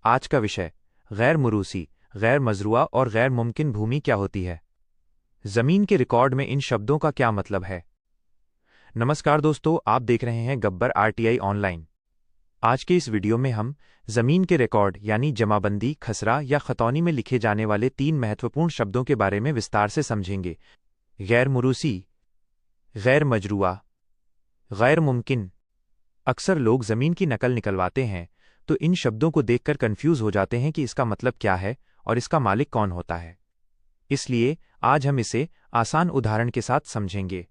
आज का विषय गैर मुरूसी, गैर मजरूआ और गैर मुमकिन भूमि क्या होती है। जमीन के रिकॉर्ड में इन शब्दों का क्या मतलब है। नमस्कार दोस्तों, आप देख रहे हैं गब्बर आरटीआई ऑनलाइन। आज के इस वीडियो में हम जमीन के रिकॉर्ड यानी जमाबंदी, खसरा या खतौनी में लिखे जाने वाले 3 महत्वपूर्ण शब्दों के बारे में विस्तार से समझेंगे। गैर मुरूसी, गैर मजरूआ, गैर मुमकिन। अक्सर लोग जमीन की नकल निकलवाते हैं तो इन शब्दों को देखकर कंफ्यूज हो जाते हैं कि इसका मतलब क्या है और इसका मालिक कौन होता है। इसलिए आज हम इसे आसान उदाहरण के साथ समझेंगे।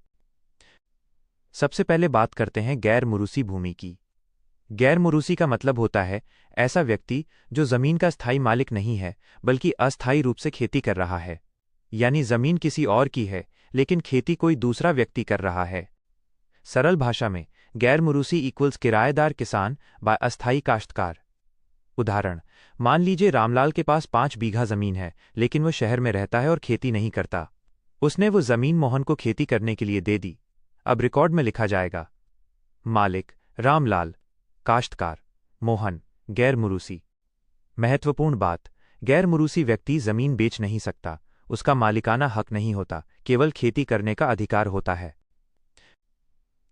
सबसे पहले बात करते हैं गैर मुरूसी भूमि की। गैर मुरूसी का मतलब होता है ऐसा व्यक्ति जो जमीन का स्थायी मालिक नहीं है बल्कि अस्थायी रूप से खेती कर रहा है, यानी जमीन किसी और की है लेकिन खेती कोई दूसरा व्यक्ति कर रहा है। सरल भाषा में गैर मुरूसी इक्वल्स किराएदार किसान बाय अस्थायी काश्तकार। उदाहरण, मान लीजिए रामलाल के पास 5 बीघा जमीन है लेकिन वह शहर में रहता है और खेती नहीं करता। उसने वो जमीन मोहन को खेती करने के लिए दे दी। अब रिकॉर्ड में लिखा जाएगा मालिक रामलाल, काश्तकार मोहन, गैर मुरूसी। महत्वपूर्ण बात, गैर मुरूसी व्यक्ति जमीन बेच नहीं सकता, उसका मालिकाना हक नहीं होता, केवल खेती करने का अधिकार होता है।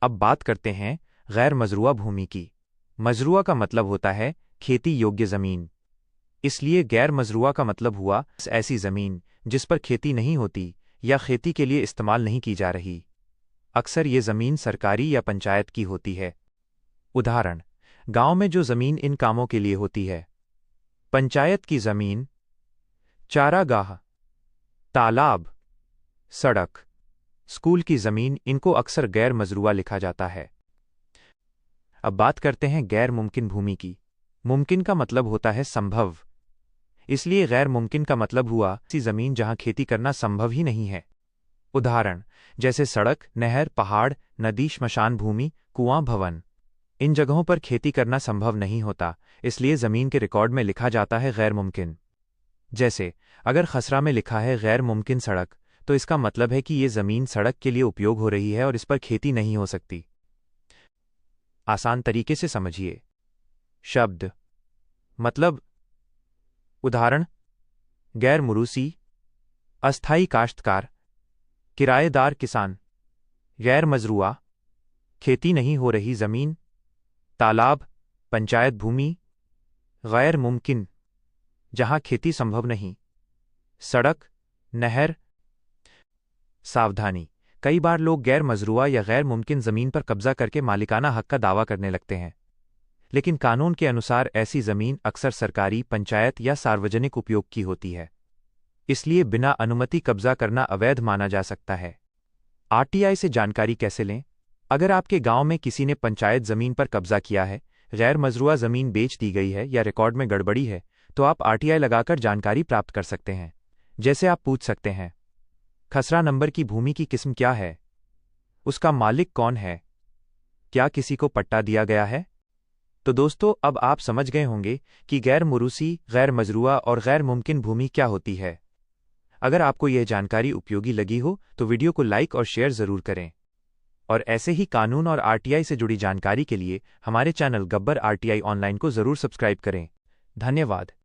अब बात करते हैं गैर मजरूआ भूमि की। मजरूआ का मतलब होता है खेती योग्य जमीन। इसलिए गैर मजरूआ का मतलब हुआ ऐसी जमीन जिस पर खेती नहीं होती या खेती के लिए इस्तेमाल नहीं की जा रही। अक्सर ये जमीन सरकारी या पंचायत की होती है। उदाहरण, गांव में जो जमीन इन कामों के लिए होती है: पंचायत की जमीन, चारागाह, तालाब, सड़क, स्कूल की जमीन, इनको अक्सर गैर मजरूआ लिखा जाता है। अब बात करते हैं गैर मुमकिन भूमि की। मुमकिन का मतलब होता है संभव। इसलिए गैर मुमकिन का मतलब हुआ ऐसी जमीन जहां खेती करना संभव ही नहीं है। उदाहरण, जैसे सड़क, नहर, पहाड़, नदी, श्मशान भूमि, कुआं, भवन। इन जगहों पर खेती करना संभव नहीं होता, इसलिए जमीन के रिकॉर्ड में लिखा जाता है गैर मुमकिन। जैसे अगर खसरा में लिखा है गैर मुमकिन सड़क, तो इसका मतलब है कि ये जमीन सड़क के लिए उपयोग हो रही है और इस पर खेती नहीं हो सकती। आसान तरीके से समझिए। शब्द मतलब, उदाहरण, गैर मुरूसी, अस्थायी काश्तकार, किराएदार किसान, गैर मजरूआ, खेती नहीं हो रही जमीन, तालाब, पंचायत भूमि, गैर मुमकिन, जहां खेती संभव नहीं, सड़क, नहर। सावधानी, कई बार लोग गैर मजरूआ या गैर मुमकिन जमीन पर कब्जा करके मालिकाना हक का दावा करने लगते हैं, लेकिन कानून के अनुसार ऐसी जमीन अक्सर सरकारी, पंचायत या सार्वजनिक उपयोग की होती है। इसलिए बिना अनुमति कब्जा करना अवैध माना जा सकता है। आरटीआई से जानकारी कैसे लें? अगर आपके गांव में किसी ने पंचायत जमीन पर कब्जा किया है, गैर मजरूआ जमीन बेच दी गई है या रिकॉर्ड में गड़बड़ी है, तो आप आरटीआई लगाकर जानकारी प्राप्त कर सकते हैं। जैसे आप पूछ सकते हैं, खसरा नंबर की भूमि की किस्म क्या है? उसका मालिक कौन है? क्या किसी को पट्टा दिया गया है? तो दोस्तों, अब आप समझ गए होंगे कि गैर मुरूसी, गैर मजरूआ और गैर मुमकिन भूमि क्या होती है। अगर आपको यह जानकारी उपयोगी लगी हो तो वीडियो को लाइक और शेयर जरूर करें। और ऐसे ही कानून और आरटीआई से जुड़ी जानकारी के लिए हमारे चैनल गब्बर आरटीआई ऑनलाइन को जरूर सब्सक्राइब करें। धन्यवाद।